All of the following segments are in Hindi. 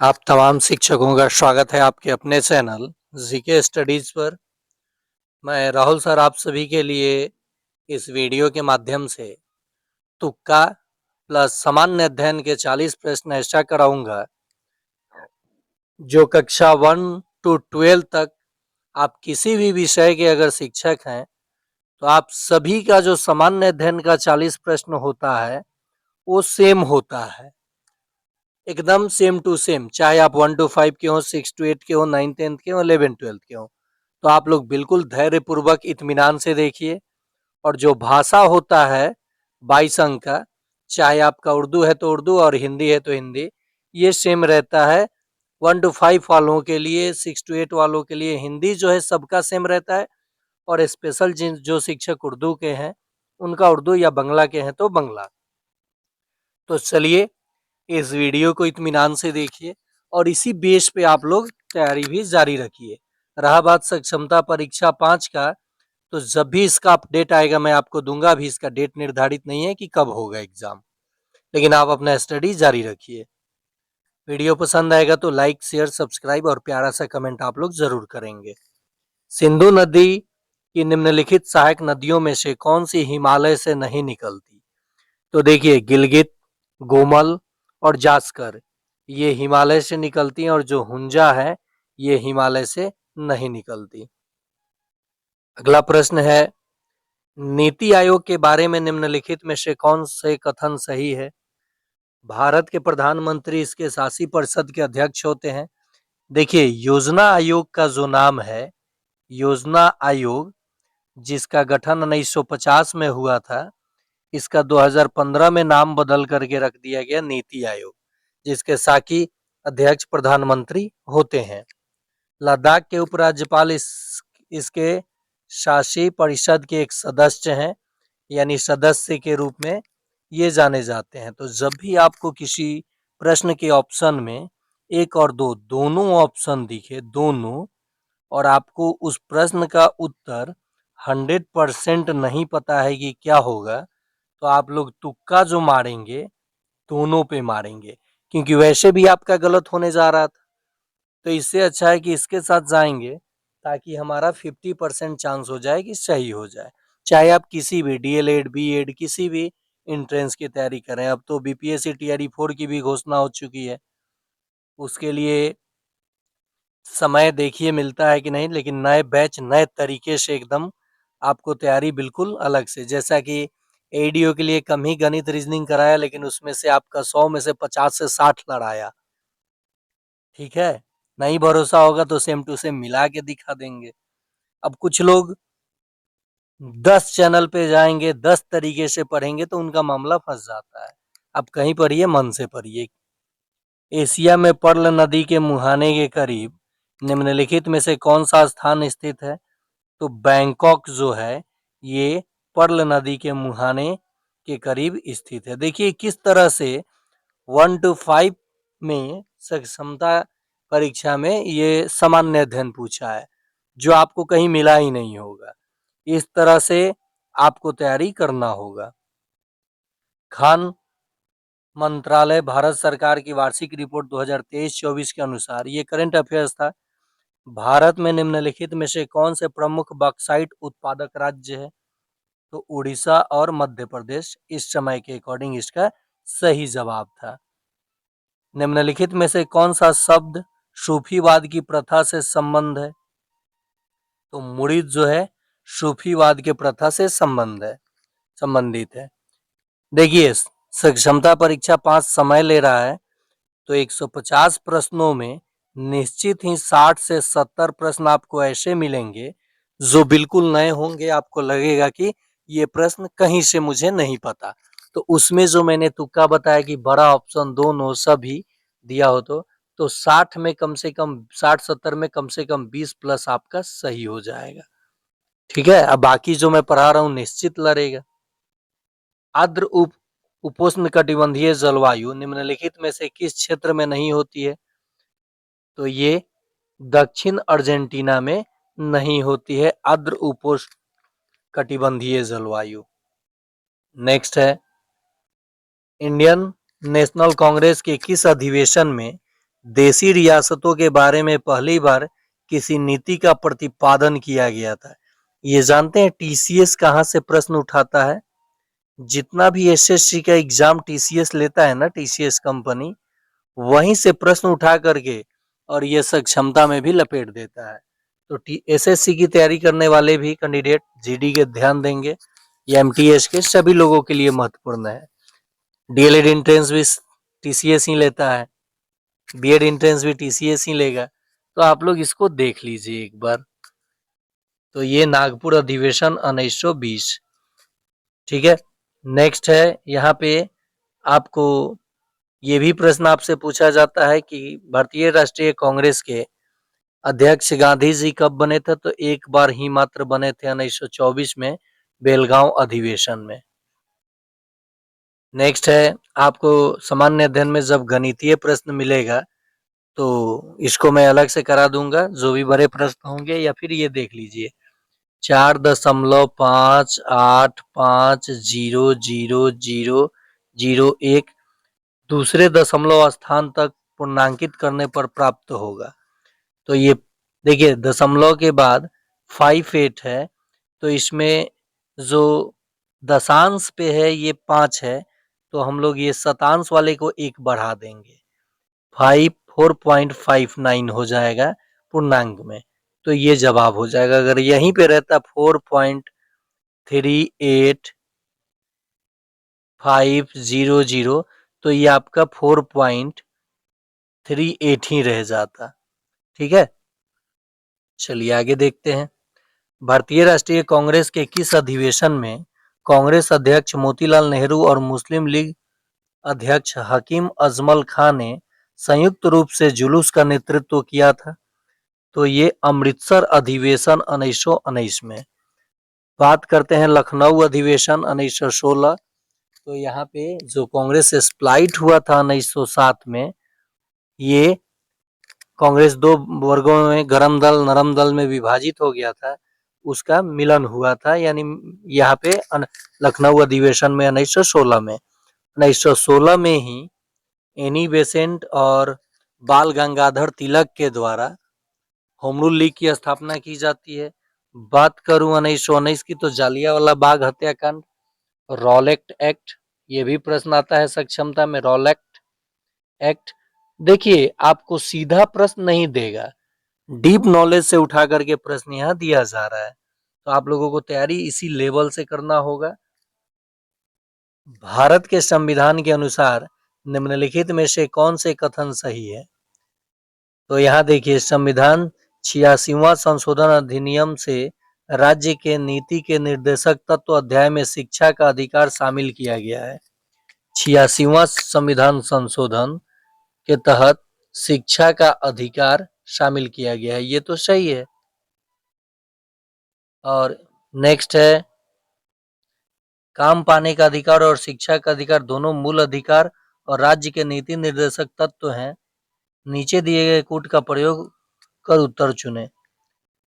आप तमाम शिक्षकों का स्वागत है आपके अपने चैनल जीके स्टडीज पर। मैं राहुल सर आप सभी के लिए इस वीडियो के माध्यम से तुक्का प्लस सामान्य अध्ययन के 40 प्रश्न ऐसा कराऊंगा जो कक्षा 1 टू 12 तक आप किसी भी विषय के अगर शिक्षक हैं तो आप सभी का जो सामान्य अध्ययन का 40 प्रश्न होता है वो सेम होता है, एकदम सेम टू सेम। चाहे आप 1 टू 5 के हो, 6 टू 8 के हो, 9 10th के हो, 11 12th के हो, तो आप लोग बिल्कुल धैर्यपूर्वक इत्मीनान से देखिए। और जो भाषा होता है 22 अंक का, चाहे आपका उर्दू है तो उर्दू और हिंदी है तो हिंदी, ये सेम रहता है। 1 टू 5 वालों के लिए, 6 टू 8 वालों के लिए हिंदी जो है सबका सेम रहता है, और स्पेशल जिन जो शिक्षक उर्दू के हैं उनका उर्दू या बंगला के हैं तो बंगला। तो चलिए इस वीडियो को इत्मीनान से देखिए और इसी बेस पे आप लोग तैयारी भी जारी रखिए। रहा बात सक्षमता परीक्षा 5 का, तो जब भी इसका अपडेट आएगा मैं आपको दूंगा। अभी इसका डेट निर्धारित नहीं है कि कब होगा एग्जाम, लेकिन आप अपना स्टडी जारी रखिए। वीडियो पसंद आएगा तो लाइक शेयर सब्सक्राइब और प्यारा सा कमेंट आप लोग जरूर करेंगे। सिंधु नदी की निम्नलिखित सहायक नदियों में से कौन सी हिमालय से नहीं निकलती? तो देखिए गिलगित, गोमल और जास्कर ये हिमालय से निकलती हैं, और जो हुंजा है ये हिमालय से नहीं निकलती। अगला प्रश्न है, नीति आयोग के बारे में निम्नलिखित में से कौन से कथन सही है? भारत के प्रधानमंत्री इसके शासी परिषद के अध्यक्ष होते हैं। देखिए योजना आयोग का जो नाम है, योजना आयोग जिसका गठन 1950 में हुआ था, इसका 2015 में नाम बदल करके रख दिया गया नीति आयोग, जिसके शासी अध्यक्ष प्रधानमंत्री होते हैं। लद्दाख के उपराज्यपाल इसके शासी परिषद के एक सदस्य हैं, यानी सदस्य के रूप में ये जाने जाते हैं। तो जब भी आपको किसी प्रश्न के ऑप्शन में 1 और 2 दोनों ऑप्शन दिखे, दोनों, और आपको उस प्रश्न का उत्तर 100% नहीं पता है कि क्या होगा, तो आप लोग तुक्का जो मारेंगे दोनों पे मारेंगे, क्योंकि वैसे भी आपका गलत होने जा रहा था। तो इससे अच्छा है कि इसके साथ जाएंगे ताकि हमारा 50% चांस हो जाए कि सही हो जाए। चाहे आप किसी भी डीएलएड बीएड किसी भी एंट्रेंस की तैयारी करें। अब तो बीपीएससी टीआरई 4 की भी घोषणा हो चुकी है, उसके लिए समय देखिए मिलता है कि नहीं, लेकिन नए बैच नए तरीके से एकदम आपको तैयारी बिल्कुल अलग से, जैसा कि एडीओ के लिए कम ही गणित रीजनिंग कराया, लेकिन उसमें से आपका 100 में से 50 से 60 लड़ाया। ठीक है, नहीं भरोसा होगा तो सेम टू सेम मिला के दिखा देंगे। अब कुछ लोग 10 चैनल पे जाएंगे, 10 तरीके से पढ़ेंगे तो उनका मामला फंस जाता है। अब कहीं पढ़िए, मन से पढ़िए। एशिया में पर्ल नदी के मुहाने के करीब निम्नलिखित में से कौन सा स्थान स्थित है? तो बैंकॉक जो है ये पर्ल नदी के मुहाने के करीब स्थित है। देखिए किस तरह से 1 टू 5 में सक्षमता परीक्षा में ये सामान्य अध्ययन पूछा है, जो आपको कहीं मिला ही नहीं होगा। इस तरह से आपको तैयारी करना होगा। खान मंत्रालय भारत सरकार की वार्षिक रिपोर्ट 2023-24 के अनुसार, ये करंट अफेयर्स था, भारत में निम्नलिखित में से कौन से प्रमुख बॉक्साइट उत्पादक राज्य है? तो उड़ीसा और मध्य प्रदेश इस समय के अकॉर्डिंग इसका सही जवाब था। निम्नलिखित में से कौन सा शब्द सूफीवाद की प्रथा से संबंध है? तो मुरीद जो है सूफीवाद के प्रथा से संबंधित है। देखिए सक्षमता परीक्षा 5 समय ले रहा है, तो 150 प्रश्नों में निश्चित ही 60 से 70 प्रश्न आपको ऐसे मिलेंगे जो बिल्कुल नए होंगे। आपको लगेगा कि ये प्रश्न कहीं से मुझे नहीं पता। तो उसमें जो मैंने तुक्का बताया कि बड़ा ऑप्शन दोनों सभी दिया हो, तो 60 में कम से कम 60-70 में कम से कम 20 प्लस आपका सही हो जाएगा। ठीक है, अब बाकी जो मैं पढ़ा रहा हूँ निश्चित लड़ेगा। आर्द्र उपोष्ण कटिबंधीय जलवायु निम्नलिखित में से किस क्षेत्र में नहीं होती है? तो ये दक्षिण अर्जेंटीना में नहीं होती है आर्द्र उपोष्ण कटिबंधीय जलवायु। नेक्स्ट है, इंडियन नेशनल कांग्रेस के किस अधिवेशन में देशी रियासतों के बारे में पहली बार किसी नीति का प्रतिपादन किया गया था। ये जानते हैं टीसीएस कहाँ से प्रश्न उठाता है? जितना भी एसएससी का एग्जाम टीसीएस लेता है ना, टीसीएस कंपनी, वहीं से प्रश्न उठा करके और ये सक्षमता में भी लपेट देता है। तो एसएससी की तैयारी करने वाले भी कैंडिडेट जीडी के ध्यान देंगे, या एमटीएस के, सभी लोगों के लिए महत्वपूर्ण है। डीएलएड एंट्रेंस भी टीसीएस ही लेता है, बीएड एंट्रेंस भी टीसीएस ही लेगा, तो आप लोग इसको देख लीजिए एक बार। तो ये नागपुर अधिवेशन 1920, ठीक है। नेक्स्ट है, यहाँ पे आपको ये भी प्रश्न आपसे पूछा जाता है कि भारतीय राष्ट्रीय कांग्रेस के अध्यक्ष गांधी जी कब बने थे? तो एक बार ही मात्र बने थे, 1924 में, बेलगांव अधिवेशन में। नेक्स्ट है, आपको सामान्य अध्ययन में जब गणितीय प्रश्न मिलेगा तो इसको मैं अलग से करा दूंगा, जो भी बड़े प्रश्न होंगे, या फिर ये देख लीजिए 4.58500001 दूसरे दशमलव स्थान तक पूर्णांकित करने पर प्राप्त होगा। तो ये देखिए दशमलव के बाद 58 है, तो इसमें जो दशांश पे है ये 5 है, तो हम लोग ये शतांश वाले को 1 बढ़ा देंगे, 4.59 हो जाएगा पूर्णांक में। तो ये जवाब हो जाएगा। अगर यहीं पे रहता 4.38500, तो ये आपका 4.38 ही रह जाता। ठीक है, चलिए आगे देखते हैं। भारतीय राष्ट्रीय कांग्रेस के किस अधिवेशन में कांग्रेस अध्यक्ष मोतीलाल नेहरू और मुस्लिम लीग अध्यक्ष हकीम अजमल खां ने संयुक्त रूप से जुलूस का नेतृत्व किया था? तो ये अमृतसर अधिवेशन 1919 में। बात करते हैं लखनऊ अधिवेशन 1916। तो यहाँ पे जो कांग्रेस स्प्लाइट हुआ था 1907 में, ये कांग्रेस 2 वर्गों में, गरम दल नरम दल में विभाजित हो गया था, उसका मिलन हुआ था, यानी यहाँ पे लखनऊ अधिवेशन में 1916 में। 1916 में ही एनी बेसेंट और बाल गंगाधर तिलक के द्वारा होम रूल लीग की स्थापना की जाती है। बात करूं 1919 की, तो जालियांवाला बाग हत्याकांड, रॉलेट एक्ट, ये भी प्रश्न आता है सक्षमता में, रॉलेट एक्ट। देखिए आपको सीधा प्रश्न नहीं देगा, डीप नॉलेज से उठा करके प्रश्न यहाँ दिया जा रहा है, तो आप लोगों को तैयारी इसी लेवल से करना होगा। भारत के संविधान के अनुसार निम्नलिखित में से कौन से कथन सही है? तो यहाँ देखिए, संविधान 86वां संशोधन अधिनियम से राज्य के नीति के निर्देशक तत्व अध्याय में शिक्षा का अधिकार शामिल किया गया है। 86वां संविधान संशोधन के तहत शिक्षा का अधिकार शामिल किया गया है, ये तो सही है। और नेक्स्ट है, काम पाने का अधिकार और शिक्षा का अधिकार दोनों मूल अधिकार और राज्य के नीति निर्देशक तत्व हैं। नीचे दिए गए कूट का प्रयोग कर उत्तर चुने।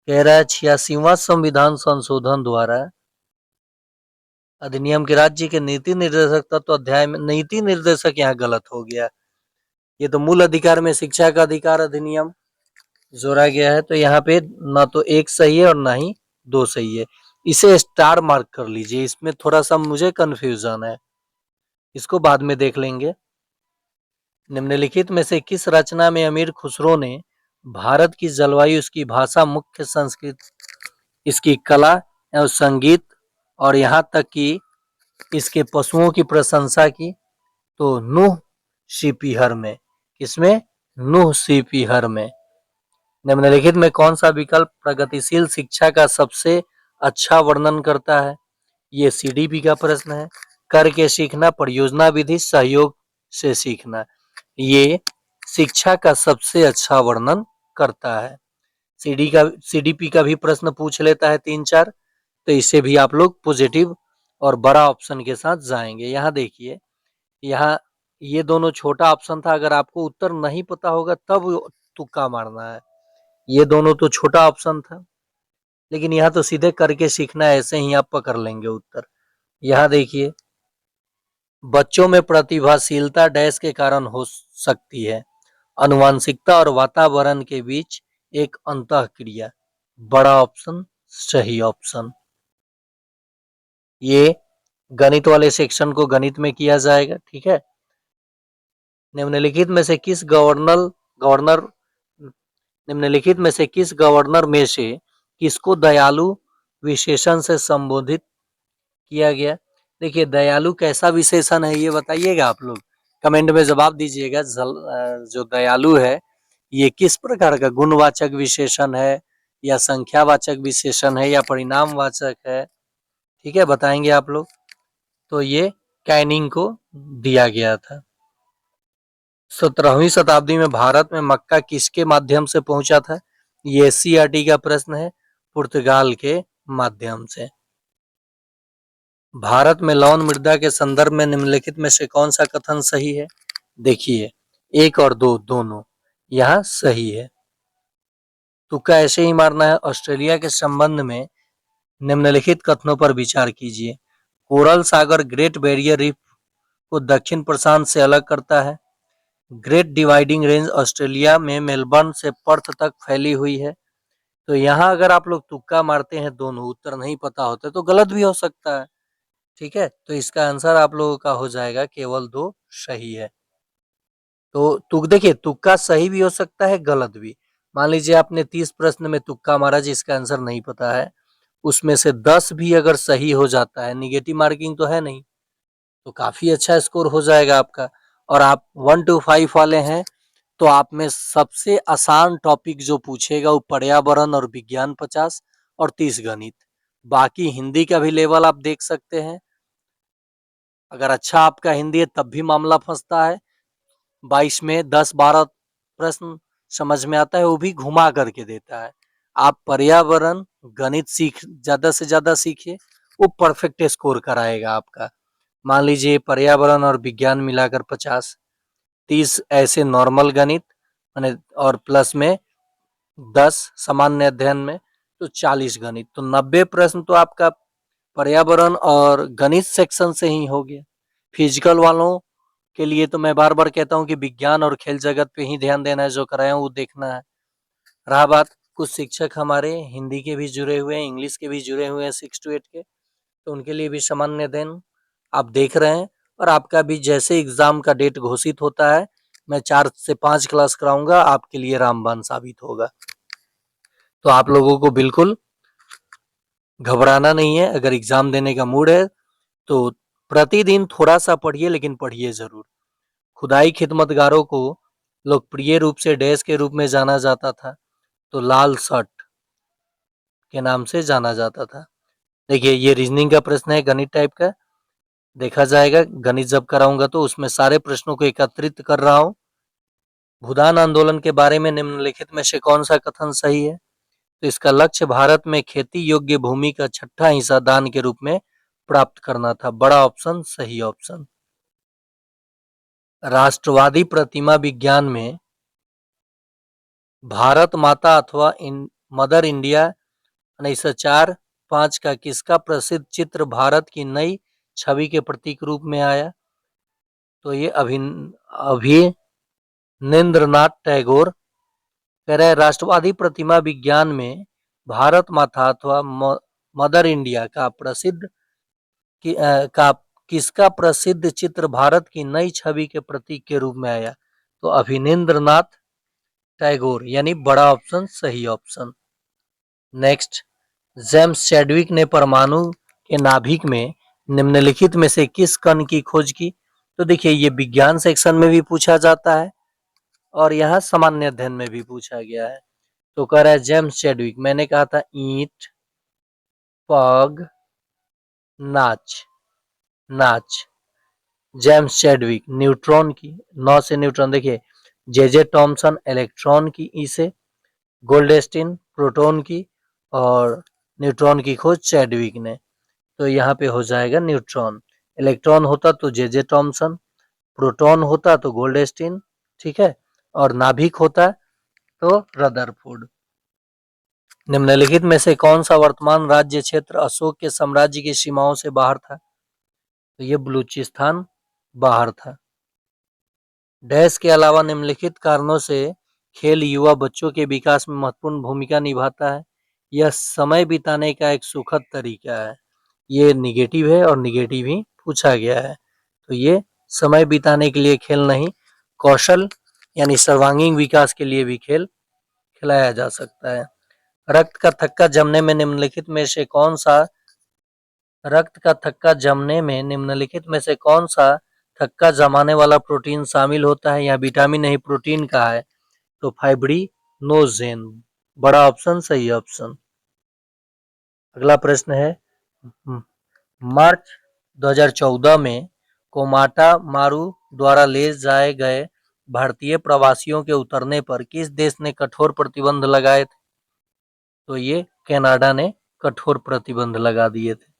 कह रहा है 86वां संविधान संशोधन द्वारा अधिनियम के राज्य के नीति निर्देशक तत्व अध्याय में, नीति निर्देशक यहाँ गलत हो गया, ये तो मूल अधिकार में शिक्षा का अधिकार अधिनियम जोड़ा गया है, तो यहाँ पे ना तो 1 सही है और ना ही 2 सही है। इसे स्टार मार्क कर लीजिए, इसमें थोड़ा सा मुझे कंफ्यूजन है, इसको बाद में देख लेंगे। निम्नलिखित में से किस रचना में अमीर खुसरो ने भारत की जलवायु, इसकी भाषा, मुख्य संस्कृति, इसकी कला एवं संगीत और यहाँ तक कि इसके पशुओं की प्रशंसा की? तो नूह सीपीहर में। किसमें? नूह सीपीहर में। निम्नलिखित में कौन सा विकल्प प्रगतिशील शिक्षा का सबसे अच्छा वर्णन करता है? ये सीडीपी का प्रश्न है। करके सीखना, परियोजना विधि, सहयोग से सीखना, ये शिक्षा का सबसे अच्छा वर्णन करता है। सीडीपी का भी प्रश्न पूछ लेता है 3-4, तो इसे भी आप लोग पॉजिटिव और बड़ा ऑप्शन के साथ जाएंगे। यहाँ देखिए, यहाँ ये दोनों छोटा ऑप्शन था, अगर आपको उत्तर नहीं पता होगा तब तुक्का मारना है। ये दोनों तो छोटा ऑप्शन था, लेकिन यहाँ तो सीधे करके सीखना है, ऐसे ही आप पकड़ लेंगे उत्तर। यहाँ देखिए, बच्चों में प्रतिभाशीलता डैश के कारण हो सकती है? अनुवांशिकता और वातावरण के बीच एक अंतःक्रिया। बड़ा ऑप्शन सही ऑप्शन। ये गणित वाले सेक्शन को गणित में किया जाएगा, ठीक है। निम्नलिखित में से किस गवर्नर में से किसको दयालु विशेषण से संबोधित किया गया? देखिए, दयालु कैसा विशेषण है ये बताइएगा आप लोग, कमेंट में जवाब दीजिएगा। जो दयालु है ये किस प्रकार का गुणवाचक विशेषण है, या संख्यावाचक विशेषण है, या परिणामवाचक है, ठीक है, बताएंगे आप लोग। तो ये कैनिंग को दिया गया था। 17वीं शताब्दी में भारत में मक्का किसके माध्यम से पहुंचा था? ये एससीईआरटी का प्रश्न है। पुर्तगाल के माध्यम से। भारत में लवण मृदा के संदर्भ में निम्नलिखित में से कौन सा कथन सही है? देखिए, 1 और 2 दोनों यहाँ सही है। तुक्का ऐसे ही मारना है। ऑस्ट्रेलिया के संबंध में निम्नलिखित कथनों पर विचार कीजिए। कोरल सागर ग्रेट बैरियर रीफ को दक्षिण प्रशांत से अलग करता है। ग्रेट डिवाइडिंग रेंज ऑस्ट्रेलिया में मेलबर्न से पर्थ तक फैली हुई है। तो यहाँ अगर आप लोग तुक्का मारते हैं, दोनों उत्तर नहीं पता होते तो गलत भी हो सकता है, ठीक है। तो इसका आंसर आप लोगों का हो जाएगा केवल 2 सही है। तो देखिए, तुक्का सही भी हो सकता है, गलत भी। मान लीजिए आपने 30 प्रश्न में तुक्का मारा जिसका आंसर नहीं पता है, उसमें से 10 भी अगर सही हो जाता है, निगेटिव मार्किंग तो है नहीं, तो काफी अच्छा स्कोर हो जाएगा आपका। और आप 1 to 5 वाले हैं, तो आप में सबसे आसान टॉपिक जो पूछेगा वो पर्यावरण और विज्ञान 50 और 30 गणित। बाकी हिंदी का भी लेवल आप देख सकते हैं। अगर अच्छा आपका हिंदी है तब भी मामला फंसता है। 22 में 10-12 प्रश्न समझ में आता है, वो भी घुमा करके देता है। आप पर्यावरण गणित ज्यादा से ज्यादा सीखिए, वो परफेक्ट स्कोर कराएगा आपका। मान लीजिए पर्यावरण और विज्ञान मिलाकर 50, 30 ऐसे नॉर्मल गणित और प्लस में 10 सामान्य अध्ययन में, तो 40 गणित। तो 90 प्रश्न तो आपका पर्यावरण और गणित सेक्शन से ही हो गया। फिजिकल वालों के लिए तो मैं बार बार कहता हूँ कि विज्ञान और खेल जगत पे ही ध्यान देना है, जो कराया वो देखना है। रहा बात, कुछ शिक्षक हमारे हिंदी के भी जुड़े हुए हैं, इंग्लिश के भी जुड़े हुए हैं 6 to 8 के, तो उनके लिए भी सामान्य अध्ययन आप देख रहे हैं। और आपका भी जैसे एग्जाम का डेट घोषित होता है, मैं 4 से 5 क्लास कराऊंगा, आपके लिए रामबाण साबित होगा। तो आप लोगों को बिल्कुल घबराना नहीं है। अगर एग्जाम देने का मूड है तो प्रतिदिन थोड़ा सा पढ़िए, लेकिन पढ़िए जरूर। खुदाई खिदमतगारों को लोकप्रिय रूप से डैश के रूप में जाना जाता था, तो लाल शर्ट के नाम से जाना जाता था। देखिए, ये रीजनिंग का प्रश्न है, गणित टाइप का देखा जाएगा। गणित जब कराऊंगा तो उसमें सारे प्रश्नों को एकत्रित कर रहा हूँ। भूदान आंदोलन के बारे में निम्नलिखित में से कौन सा कथन सही है? तो इसका लक्ष्य भारत में खेती योग्य भूमि का 6ठा हिस्सा दान के रूप में प्राप्त करना था। बड़ा ऑप्शन सही ऑप्शन। राष्ट्रवादी प्रतिमा विज्ञान में भारत माता अथवा मदर इंडिया 1904-5 का किसका प्रसिद्ध चित्र भारत की नई छवि के प्रतीक रूप में आया? तो ये अभिनेंद्रनाथ टैगोर। कह रहे राष्ट्रवादी प्रतिमा विज्ञान में भारत माता अथवा मदर इंडिया का किसका प्रसिद्ध चित्र भारत की नई छवि के प्रतीक के रूप में आया? तो अभिनेंद्रनाथ टैगोर, यानी बड़ा ऑप्शन सही ऑप्शन। नेक्स्ट, जेम्स चैडविक ने परमाणु के नाभिक में निम्नलिखित में से किस कण की खोज की? तो देखिए, ये विज्ञान सेक्शन में भी पूछा जाता है और यहाँ सामान्य अध्ययन में भी पूछा गया है। तो कह रहा है जेम्स चैडविक, मैंने कहा था ईंट पग नाच नाच। जेम्स चैडविक न्यूट्रॉन की, 9 से न्यूट्रॉन। देखिए, जे टॉमसन इलेक्ट्रॉन की, ई से गोल्डस्टीन प्रोटॉन की, और न्यूट्रॉन की खोज चैडविक ने। तो यहाँ पे हो जाएगा न्यूट्रॉन। इलेक्ट्रॉन होता तो जे टॉमसन, प्रोटॉन होता तो गोल्डस्टीन, ठीक है, और नाभिक होता तो रदरफोर्ड। निम्नलिखित में से कौन सा वर्तमान राज्य क्षेत्र अशोक के साम्राज्य की सीमाओं से बाहर था? तो ये बलूचिस्तान बाहर था। डैश के अलावा निम्नलिखित कारणों से खेल युवा बच्चों के विकास में महत्वपूर्ण भूमिका निभाता है। यह समय बिताने का एक सुखद तरीका है। ये निगेटिव है और निगेटिव ही पूछा गया है। तो ये समय बिताने के लिए खेल नहीं, कौशल यानी सर्वांगीण विकास के लिए भी खेल खिलाया जा सकता है। रक्त का थक्का जमने में निम्नलिखित में से कौन सा रक्त का थक्का जमने में निम्नलिखित में से कौन सा थक्का जमाने वाला प्रोटीन शामिल होता है? या विटामिन नहीं प्रोटीन का है, तो फाइब्रिनोजेन बड़ा ऑप्शन सही ऑप्शन। अगला प्रश्न है, मार्च 2014 में कोमाटा मारू द्वारा ले जाए गए भारतीय प्रवासियों के उतरने पर किस देश ने कठोर प्रतिबंध लगाए थे? तो ये कनाडा ने कठोर प्रतिबंध लगा दिए थे।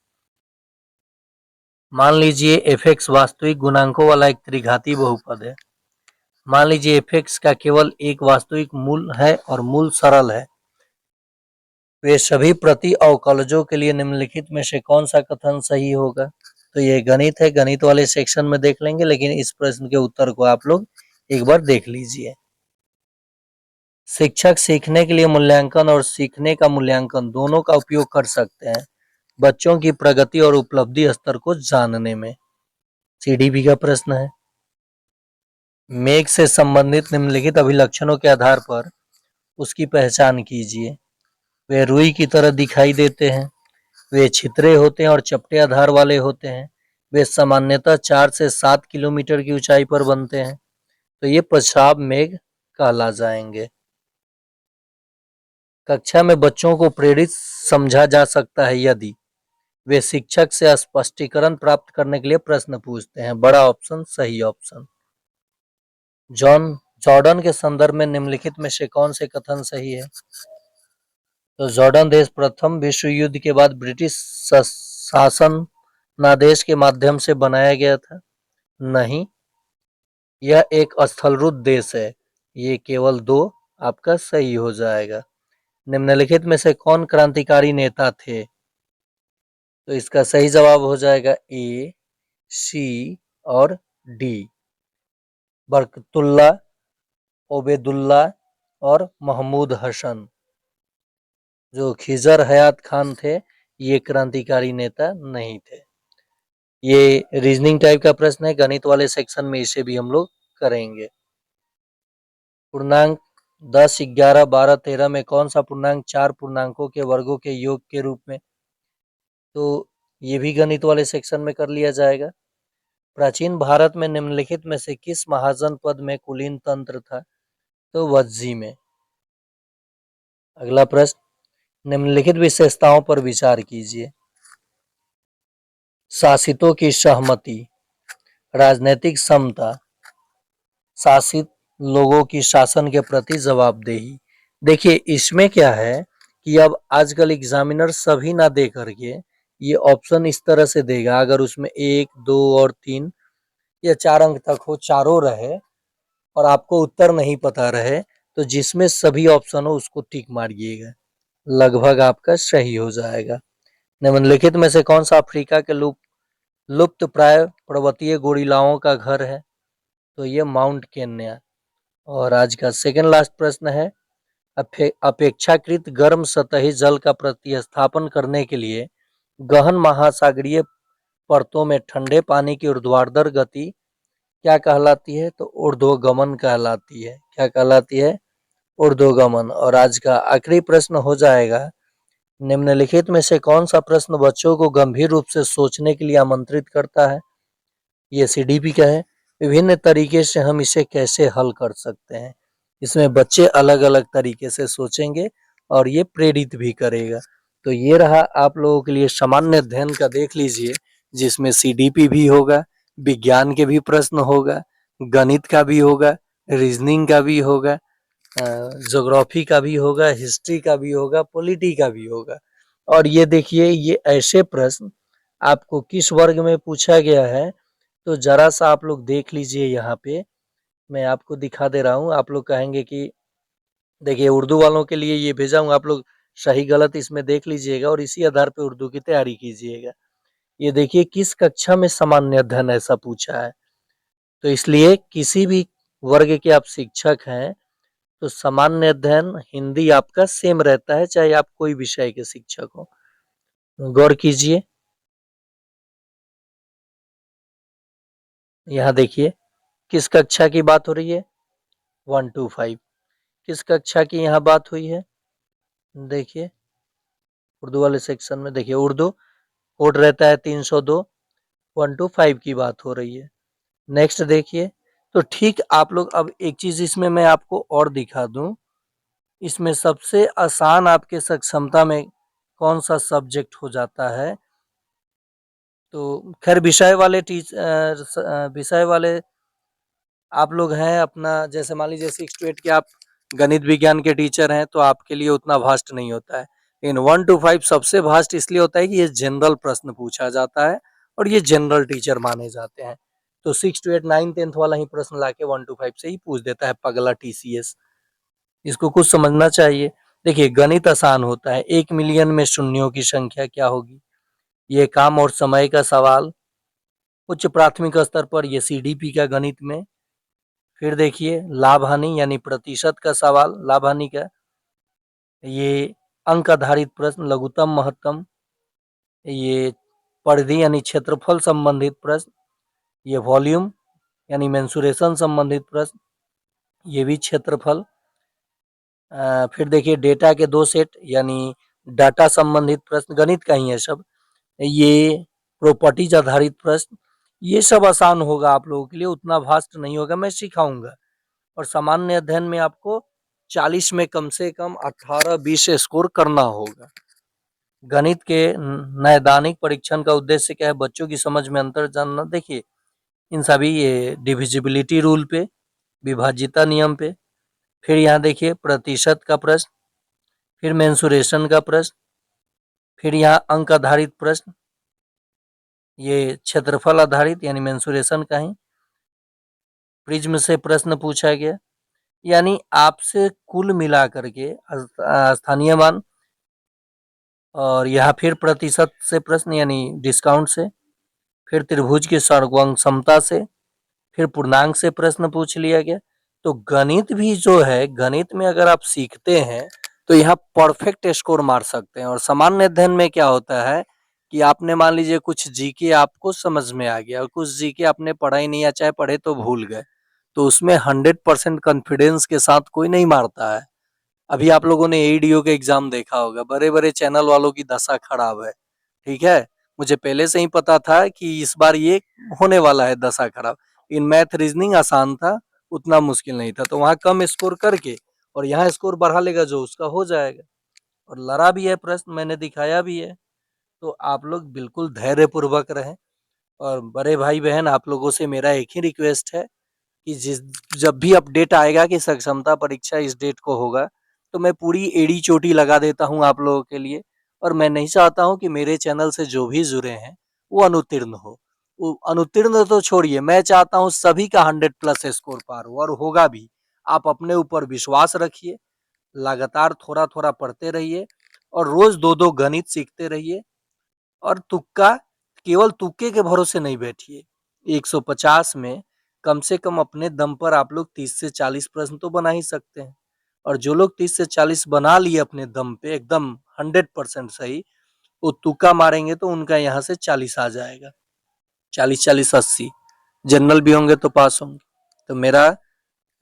मान लीजिए f(x) वास्तविक गुणांकों वाला एक त्रिघाती बहुपद है। मान लीजिए f(x) का केवल एक वास्तविक मूल है और मूल सरल है। वे सभी प्रति अवकलजों के लिए निम्नलिखित में से कौन सा कथन सही होगा? तो ये गणित है, गणित वाले सेक्शन में देख लेंगे, लेकिन इस प्रश्न के उत्तर को आप लोग एक बार देख लीजिए। शिक्षक सीखने के लिए मूल्यांकन और सीखने का मूल्यांकन दोनों का उपयोग कर सकते हैं बच्चों की प्रगति और उपलब्धि स्तर को जानने में। सीडीपी का प्रश्न है, मेघ से संबंधित निम्नलिखित अभिलक्षणों के आधार पर उसकी पहचान कीजिए। वे रुई की तरह दिखाई देते हैं, वे छितरे होते हैं और चपटे आधार वाले होते हैं, वे सामान्यतः 4 से 7 किलोमीटर की ऊंचाई पर बनते हैं। तो ये पेशाब मेघ कहला जाएंगे। कक्षा में बच्चों को प्रेरित समझा जा सकता है यदि वे शिक्षक से स्पष्टीकरण प्राप्त करने के लिए प्रश्न पूछते हैं। बड़ा ऑप्शन सही ऑप्शन। जॉर्डन के संदर्भ में निम्नलिखित में से कौन से कथन सही है? तो जॉर्डन देश प्रथम विश्व युद्ध के बाद ब्रिटिश शासनादेश के माध्यम से बनाया गया था। नहीं, यह एक स्थलरूप देश है। ये केवल 2 आपका सही हो जाएगा। निम्नलिखित में से कौन क्रांतिकारी नेता थे? तो इसका सही जवाब हो जाएगा ए, सी और डी। बरकतुल्ला, ओबेदुल्ला और महमूद हसन। जो खिजर हयात खान थे, ये क्रांतिकारी नेता नहीं थे। ये रीजनिंग टाइप का प्रश्न है, गणित वाले सेक्शन में इसे भी हम लोग करेंगे। पूर्णांक 10, 11, 12, 13 में कौन सा पूर्णांक 4 पूर्णांकों के वर्गों के योग के रूप में? तो ये भी गणित वाले सेक्शन में कर लिया जाएगा। प्राचीन भारत में निम्नलिखित में से किस महाजनपद में कुलीन तंत्र था? तो वज्जी में। अगला प्रश्न, निम्नलिखित विशेषताओं पर विचार कीजिए। शासितों की सहमति, राजनीतिक समता, शासित लोगों की शासन के प्रति जवाबदेही। देखिए इसमें क्या है कि अब आजकल एग्जामिनर सभी ना दे करके ये ऑप्शन इस तरह से देगा, अगर उसमें 1, 2 और 3 या 4 अंक तक हो, चारों रहे और आपको उत्तर नहीं पता रहे, तो जिसमें सभी ऑप्शन हो उसको टिक मारिएगा, लगभग आपका सही हो जाएगा। निम्नलिखित में से कौन सा अफ्रीका के लुप्त प्राय पर्वतीय गोरिल्लाओं का घर है? तो ये माउंट केन्या। और आज का सेकंड लास्ट प्रश्न है, अपेक्षाकृत गर्म सतही जल का प्रतिस्थापन करने के लिए गहन महासागरीय परतों में ठंडे पानी की ऊर्ध्वाधर गति क्या कहलाती है? तो ऊर्ध्वगमन कहलाती है। क्या कहलाती है? ऊर्ध्वगमन। और आज का आखिरी प्रश्न हो जाएगा, निम्नलिखित में से कौन सा प्रश्न बच्चों को गंभीर रूप से सोचने के लिए आमंत्रित करता है? ये सीडीपी का है। विभिन्न तरीके से हम इसे कैसे हल कर सकते हैं? इसमें बच्चे अलग अलग तरीके से सोचेंगे और ये प्रेरित भी करेगा। तो ये रहा आप लोगों के लिए सामान्य अध्ययन का, देख लीजिए, जिसमें सीडीपी भी होगा, विज्ञान के भी प्रश्न होगा, गणित का भी होगा, रीजनिंग का भी होगा, ज्योग्राफी का भी होगा, हिस्ट्री का भी होगा, पॉलिटी का भी होगा। और ये देखिए, ये ऐसे प्रश्न आपको किस वर्ग में पूछा गया है, तो जरा सा आप लोग देख लीजिए। यहाँ पे मैं आपको दिखा दे रहा हूँ। आप लोग कहेंगे कि देखिए उर्दू वालों के लिए ये भेजा हूँ, आप लोग सही गलत इसमें देख लीजिएगा और इसी आधार पे उर्दू की तैयारी कीजिएगा। ये देखिए किस कक्षा में सामान्य अध्ययन ऐसा पूछा है। तो इसलिए किसी भी वर्ग के आप शिक्षक हैं, तो सामान्य अध्ययन हिंदी आपका सेम रहता है, चाहे आप कोई विषय के शिक्षक हो। गौर कीजिए, यहाँ देखिए किस कक्षा की बात हो रही है, 1 to 5। किस कक्षा की यहाँ बात हुई है, देखिए उर्दू वाले सेक्शन में देखिए, उर्दू कोड रहता है 302, 1 to 5 की बात हो रही है। नेक्स्ट देखिए, तो ठीक आप लोग, अब एक चीज इसमें मैं आपको और दिखा दूं, इसमें सबसे आसान आपके सक्षमता में कौन सा सब्जेक्ट हो जाता है। तो खैर विषय वाले आप लोग हैं अपना, जैसे मान लीजिए 6 to 8 के आप गणित विज्ञान के टीचर हैं, तो आपके लिए उतना वास्ट नहीं होता है। लेकिन 1 to 5 सबसे वास्ट इसलिए होता है कि ये जनरल प्रश्न पूछा जाता है और ये जनरल टीचर माने जाते हैं। तो 6 to 8 9 10th वाला ही प्रश्न लाके 1 to 5 से ही पूछ देता है पगला टीसीएस। इसको कुछ समझना चाहिए। देखिए गणित आसान होता है, 1 मिलियन में शून्यों की संख्या क्या होगी, ये काम और समय का सवाल। उच्च प्राथमिक स्तर पर ये सीडीपी का गणित में। फिर देखिए लाभ हानि यानी प्रतिशत का सवाल, लाभ हानि का, ये अंक आधारित प्रश्न, लघुत्तम महत्तम, ये परिधि यानी क्षेत्रफल संबंधित प्रश्न, ये वॉल्यूम यानी मेंसुरेशन संबंधित प्रश्न, ये भी क्षेत्रफल। फिर देखिए डेटा के 2 सेट यानी डाटा संबंधित प्रश्न, गणित का ही है सब। ये प्रॉपर्टीज आधारित प्रश्न, ये सब आसान होगा आप लोगों के लिए, उतना वास्ट नहीं होगा, मैं सिखाऊंगा। और सामान्य अध्ययन में आपको 40 में कम से कम 18-20 स्कोर करना होगा। गणित के नैदानिक परीक्षण का उद्देश्य क्या है, बच्चों की समझ में अंतर जानना। देखिए इन सभी ये डिविजिबिलिटी रूल पे, विभाज्यता नियम पे, फिर यहाँ देखिए प्रतिशत का प्रश्न, फिर मेंसुरेशन का प्रश्न, फिर यहाँ अंक आधारित प्रश्न, ये क्षेत्रफल आधारित यानी मेंसुरेशन का ही। प्रिज्म से प्रश्न पूछा गया, यानी आपसे कुल मिला करके स्थानीय मान, और यहाँ फिर प्रतिशत से प्रश्न यानी डिस्काउंट से, फिर त्रिभुज की सर्वांग क्षमता से, फिर पूर्णांक से प्रश्न पूछ लिया गया। तो गणित भी जो है, गणित में अगर आप सीखते हैं तो यहाँ परफेक्ट स्कोर मार सकते हैं। और सामान्य अध्ययन में क्या होता है कि आपने मान लीजिए कुछ जीके आपको समझ में आ गया और कुछ जीके आपने पढ़ा ही नहीं, या चाहे पढ़े तो भूल गए, तो उसमें 100% कॉन्फिडेंस के साथ कोई नहीं मारता है। अभी आप लोगों ने एईडीओ के एग्जाम देखा होगा, बड़े बड़े चैनल वालों की दशा खराब है, ठीक है। मुझे पहले से ही पता था कि इस बार ये होने वाला है दशा खराब। इन मैथ रीजनिंग आसान था, उतना मुश्किल नहीं था, तो वहाँ कम स्कोर करके और यहाँ स्कोर बढ़ा लेगा जो उसका हो जाएगा। और लड़ा भी है प्रश्न, मैंने दिखाया भी है। तो आप लोग बिल्कुल धैर्य पूर्वक रहें। और बड़े भाई बहन आप लोगों से मेरा एक ही रिक्वेस्ट है कि जब भी अपडेट आएगा कि सक्षमता परीक्षा इस डेट को होगा, तो मैं पूरी एड़ी चोटी लगा देता हूँ आप लोगों के लिए। और मैं नहीं चाहता हूँ कि मेरे चैनल से जो भी जुड़े हैं वो अनुत्तीर्ण हो। वो अनुत्तीर्ण तो छोड़िए, मैं चाहता हूँ सभी का 100+ स्कोर पार हो, और होगा भी। आप अपने ऊपर विश्वास रखिए, लगातार थोड़ा थोड़ा पढ़ते रहिए, और रोज 2-2 गणित सीखते रहिए। और तुक्का, केवल तुक्के के भरोसे नहीं बैठिए। 150 में कम से कम अपने दम पर आप लोग 30 से 40 प्रश्न तो बना ही सकते हैं। और जो लोग 30 से 40 बना लिए अपने दम पे एकदम 100% सही, वो तुक्का मारेंगे तो उनका यहाँ से 40 आ जाएगा, 40-40-80। जनरल भी होंगे तो पास होंगे। तो मेरा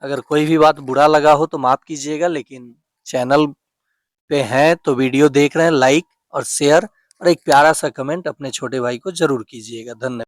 अगर कोई भी बात बुरा लगा हो तो माफ कीजिएगा, लेकिन चैनल पे हैं तो वीडियो देख रहे हैं, लाइक और शेयर और एक प्यारा सा कमेंट अपने छोटे भाई को जरूर कीजिएगा। धन्यवाद।